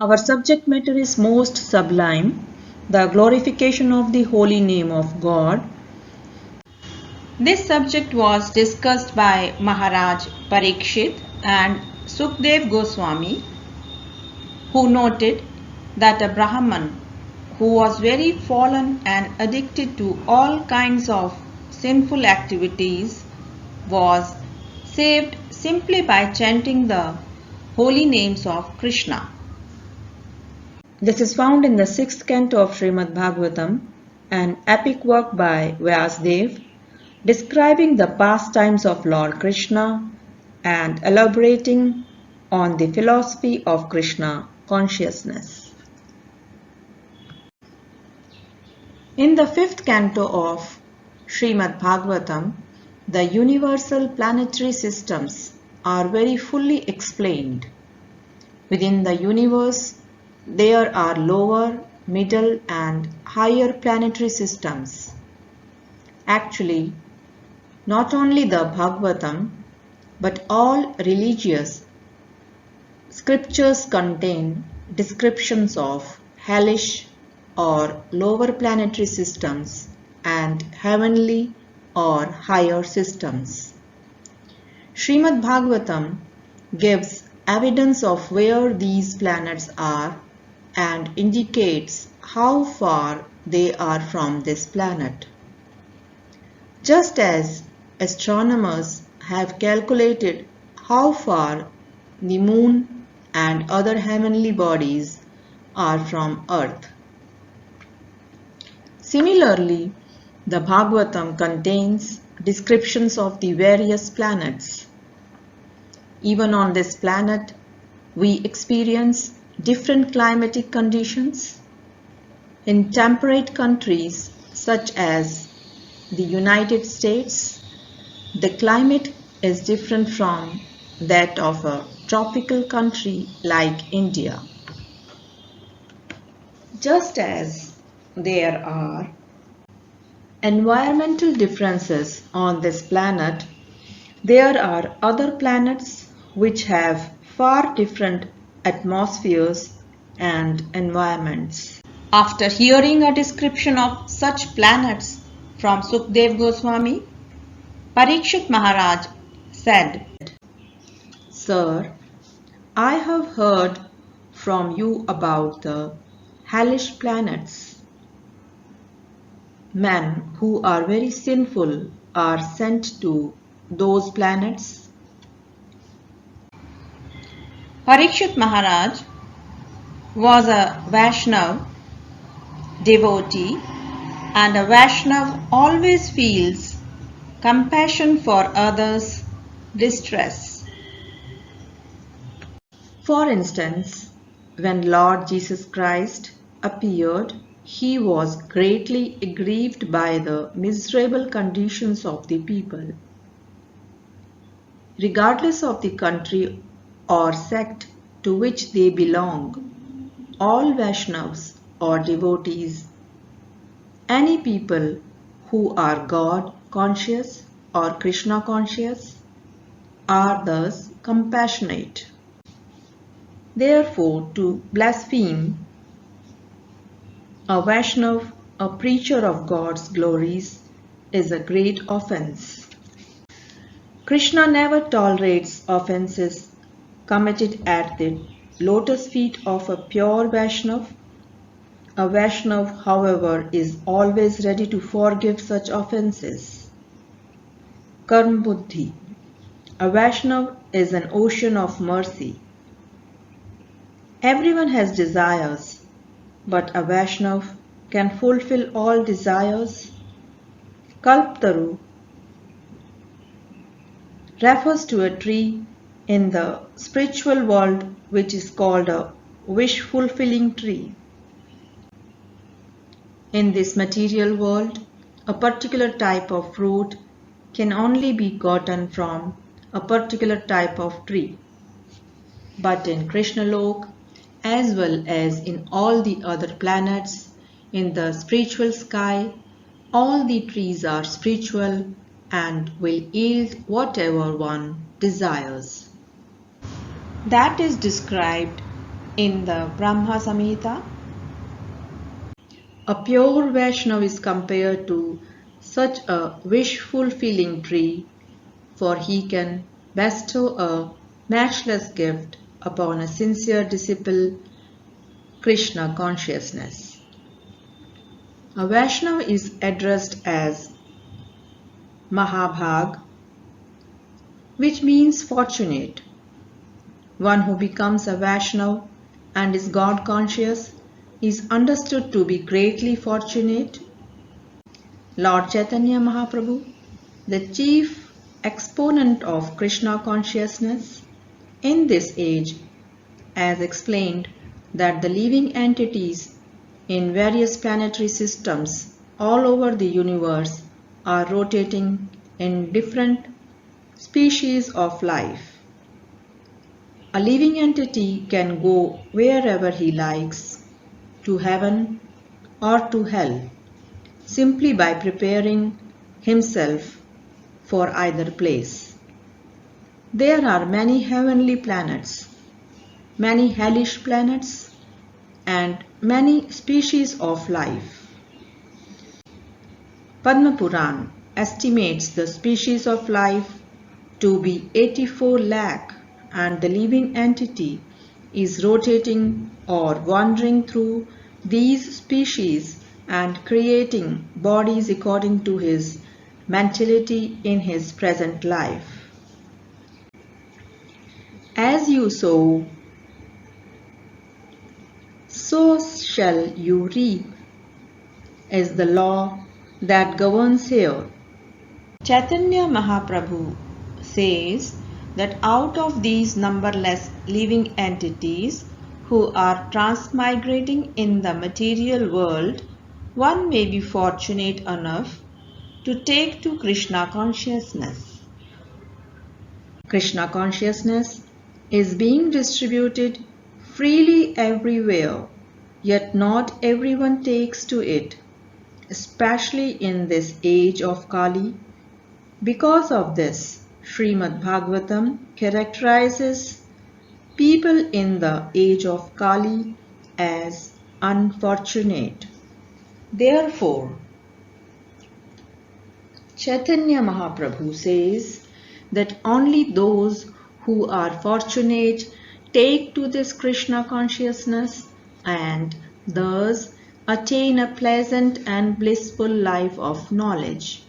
Our subject matter is most sublime, the glorification of the holy name of God. This subject was discussed by Maharaj Parikshit and Sukdev Goswami, who noted that a Brahman who was very fallen and addicted to all kinds of sinful activities was saved simply by chanting the holy names of Krishna. This is found in the 6th canto of Srimad Bhagavatam, an epic work by Vyasadeva, describing the pastimes of Lord Krishna and elaborating on the philosophy of Krishna consciousness. In the 5th canto of Srimad Bhagavatam, the universal planetary systems are very fully explained. Within the universe, there are lower, middle and higher planetary systems. Actually, not only the Bhagavatam, but all religious scriptures contain descriptions of hellish or lower planetary systems and heavenly or higher systems. Srimad Bhagavatam gives evidence of where these planets are and indicates how far they are from this planet. Just as astronomers have calculated how far the moon and other heavenly bodies are from Earth. Similarly, the Bhagavatam contains descriptions of the various planets. Even on this planet, we experience different climatic conditions. In temperate countries such as the United States, the climate is different from that of a tropical country like India. Just as there are environmental differences on this planet, there are other planets which have far different atmospheres and environments. After hearing a description of such planets from Sukdev Goswami, Parikshit Maharaj said, "Sir, I have heard from you about the hellish planets. Men who are very sinful are sent to those planets." Parikshit Maharaj was a Vaishnav devotee, and a Vaishnav always feels compassion for others' distress. For instance, when Lord Jesus Christ appeared, he was greatly aggrieved by the miserable conditions of the people. Regardless of the country or sect to which they belong, all Vaishnavas or devotees, any people who are God conscious or Krishna conscious, are thus compassionate. Therefore, to blaspheme a Vaishnav, a preacher of God's glories, is a great offense. Krishna never tolerates offenses committed at the lotus feet of a pure Vaishnav. A Vaishnav, however, is always ready to forgive such offenses. Karma Buddhi. A Vaishnav is an ocean of mercy. Everyone has desires, but a Vaishnav can fulfill all desires. Kalptaru refers to a tree in the spiritual world which is called a wish-fulfilling tree. In this material world, a particular type of fruit can only be gotten from a particular type of tree. But in Krishna Lok, as well as in all the other planets, in the spiritual sky, all the trees are spiritual and will yield whatever one desires. That is described in the Brahma Samhita. A pure Vaishnava is compared to such a wish-fulfilling tree, for he can bestow a matchless gift upon a sincere disciple, Krishna Consciousness. A Vaishnava is addressed as Mahabhag, which means fortunate. One who becomes a Vaishnava and is God conscious is understood to be greatly fortunate. Lord Chaitanya Mahaprabhu, the chief exponent of Krishna consciousness in this age, has explained that the living entities in various planetary systems all over the universe are rotating in different species of life. A living entity can go wherever he likes, to heaven or to hell, simply by preparing himself for either place. There are many heavenly planets, many hellish planets, and many species of life. Padma Puran estimates the species of life to be 84 lakh, and the living entity is rotating or wandering through these species and creating bodies according to his mentality in his present life. As you sow, so shall you reap, is the law that governs here. Chaitanya Mahaprabhu says that out of these numberless living entities who are transmigrating in the material world, one may be fortunate enough to take to Krishna consciousness. Krishna consciousness is being distributed freely everywhere, yet not everyone takes to it, especially in this age of Kali. Because of this, Srimad Bhagavatam characterizes people in the age of Kali as unfortunate. Therefore, Chaitanya Mahaprabhu says that only those who are fortunate take to this Krishna consciousness and thus attain a pleasant and blissful life of knowledge.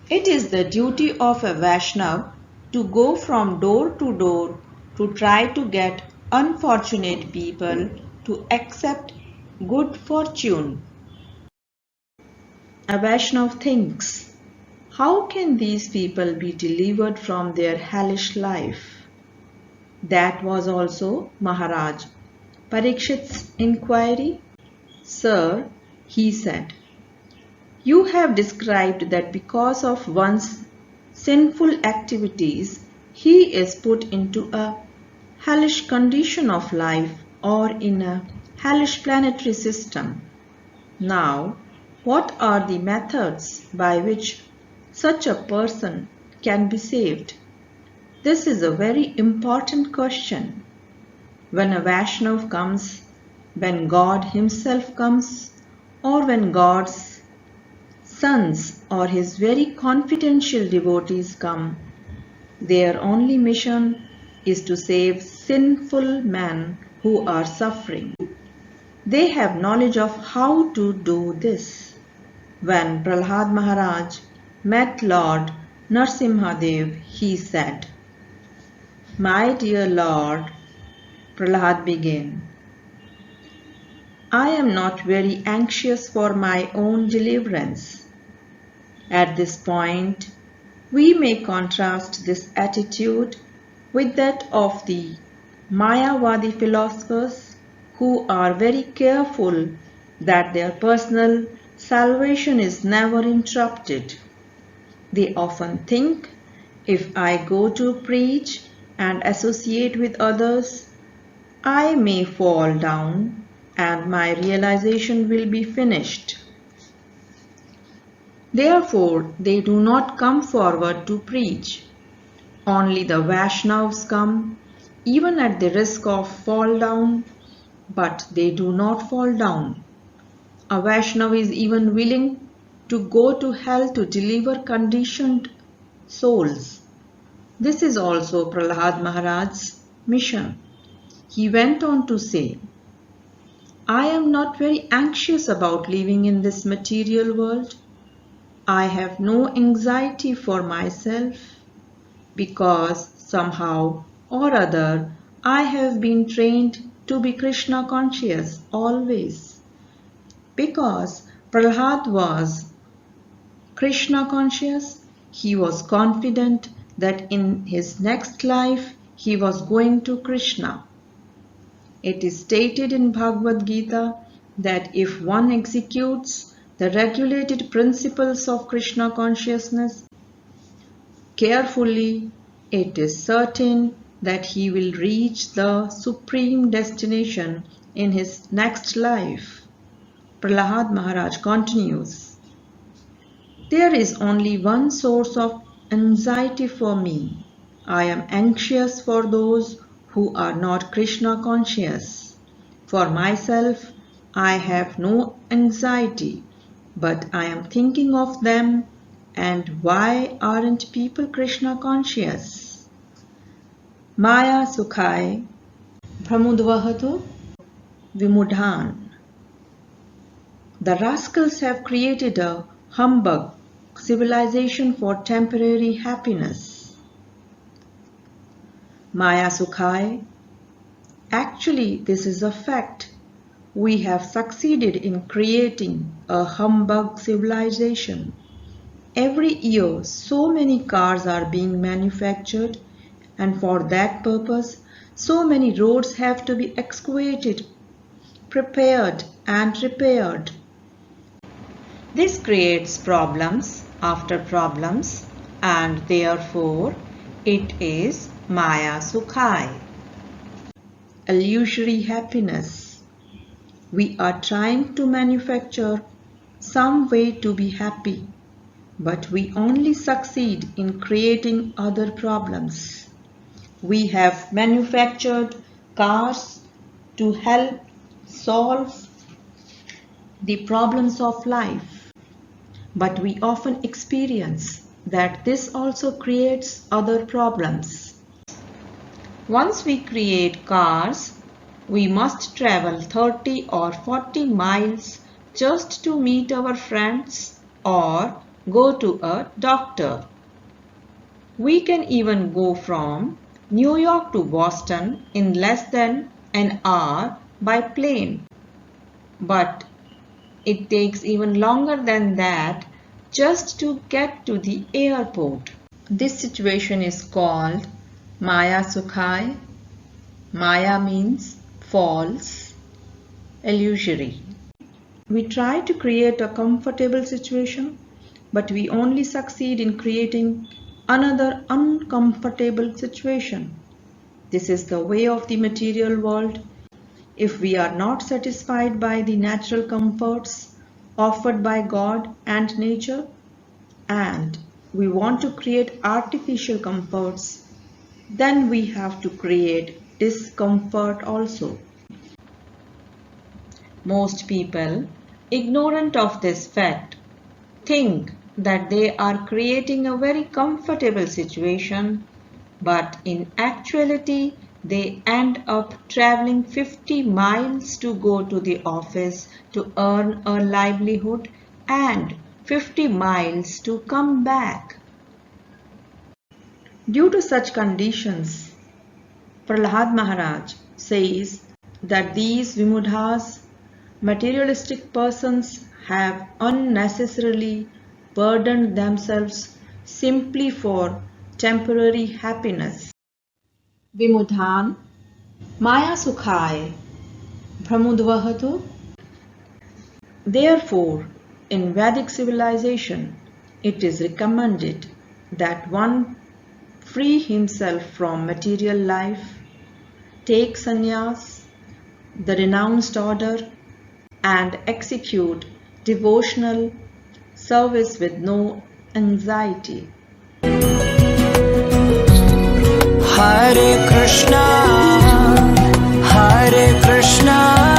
It is the duty of a Vaishnava to go from door to try to get unfortunate people to accept good fortune. A Vaishnava thinks, how can these people be delivered from their hellish life? That was also Maharaj Parikshit's inquiry. Sir, he said, you have described that because of one's sinful activities, he is put into a hellish condition of life or in a hellish planetary system. Now, what are the methods by which such a person can be saved? This is a very important question. When a Vaishnava comes, when God himself comes, or when God's sons or his very confidential devotees come, their only mission is to save sinful men who are suffering. They have knowledge of how to do this. When Prahlad Maharaj met Lord Narsimhadev, he said, "My dear Lord," Prahlad began, "I am not very anxious for my own deliverance." At this point, we may contrast this attitude with that of the Mayavadi philosophers who are very careful that their personal salvation is never interrupted. They often think, if I go to preach and associate with others, I may fall down and my realization will be finished. Therefore, they do not come forward to preach. Only the Vaishnavas come, even at the risk of fall down, but they do not fall down. A Vaishnava is even willing to go to hell to deliver conditioned souls. This is also Prahlad Maharaj's mission. He went on to say, I am not very anxious about living in this material world. I have no anxiety for myself because somehow or other I have been trained to be Krishna conscious always. Because Prahlad was Krishna conscious, he was confident that in his next life he was going to Krishna. It is stated in Bhagavad Gita that if one executes the regulated principles of Krishna consciousness carefully, it is certain that he will reach the supreme destination in his next life. Prahlad Maharaj continues, there is only one source of anxiety for me. I am anxious for those who are not Krishna conscious. For myself, I have no anxiety, but I am thinking of them and why aren't people Krishna conscious? Maya Sukhai Bhamudvahatu Vimudhan. The rascals have created a humbug civilization for temporary happiness. Maya Sukhai. Actually, this is a fact. We have succeeded in creating a humbug civilization. Every year, so many cars are being manufactured, and for that purpose, so many roads have to be excavated, prepared, and repaired. This creates problems after problems, and therefore it is Maya Sukhai, illusory happiness. We are trying to manufacture some way to be happy, but we only succeed in creating other problems. We have manufactured cars to help solve the problems of life, but we often experience that this also creates other problems. Once we create cars, we must travel 30 or 40 miles just to meet our friends or go to a doctor. We can even go from New York to Boston in less than an hour by plane. But it takes even longer than that just to get to the airport. This situation is called Maya Sukhai. Maya means false, illusory. We try to create a comfortable situation, but we only succeed in creating another uncomfortable situation. This is the way of the material world. If we are not satisfied by the natural comforts offered by God and nature, and we want to create artificial comforts, then we have to create discomfort also. Most people, ignorant of this fact, think that they are creating a very comfortable situation, but in actuality, they end up traveling 50 miles to go to the office to earn a livelihood and 50 miles to come back. Due to such conditions, Prahlad Maharaj says that these Vimudhas, materialistic persons, have unnecessarily burdened themselves simply for temporary happiness. Vimudhan, Maya Sukhai, Bhamudvahatu. Therefore, in Vedic civilization, it is recommended that one free himself from material life, take sannyas, the renounced order, and execute devotional service with no anxiety. Hare Krishna, Hare Krishna.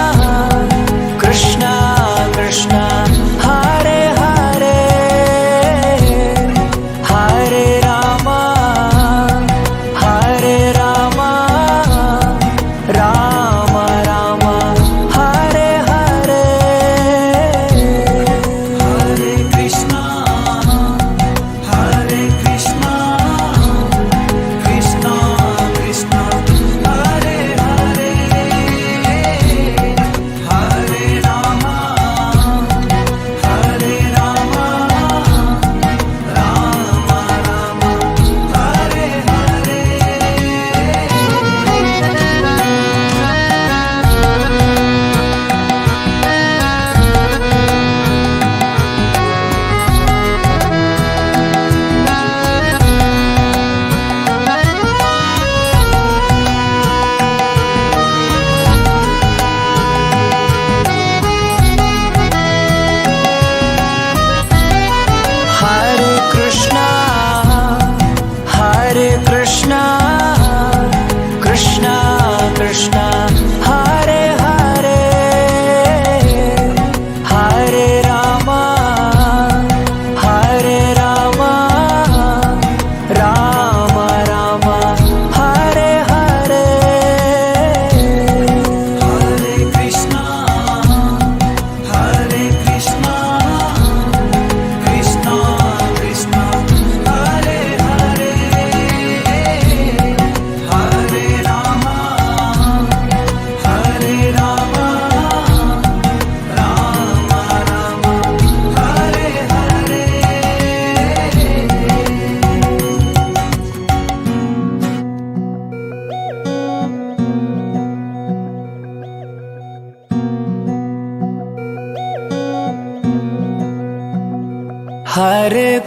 Hare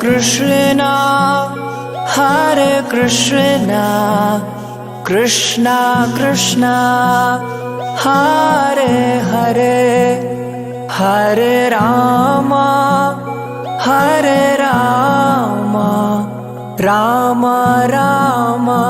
Krishna, Krishna Krishna, Hare Hare, Hare Rama, Rama Rama,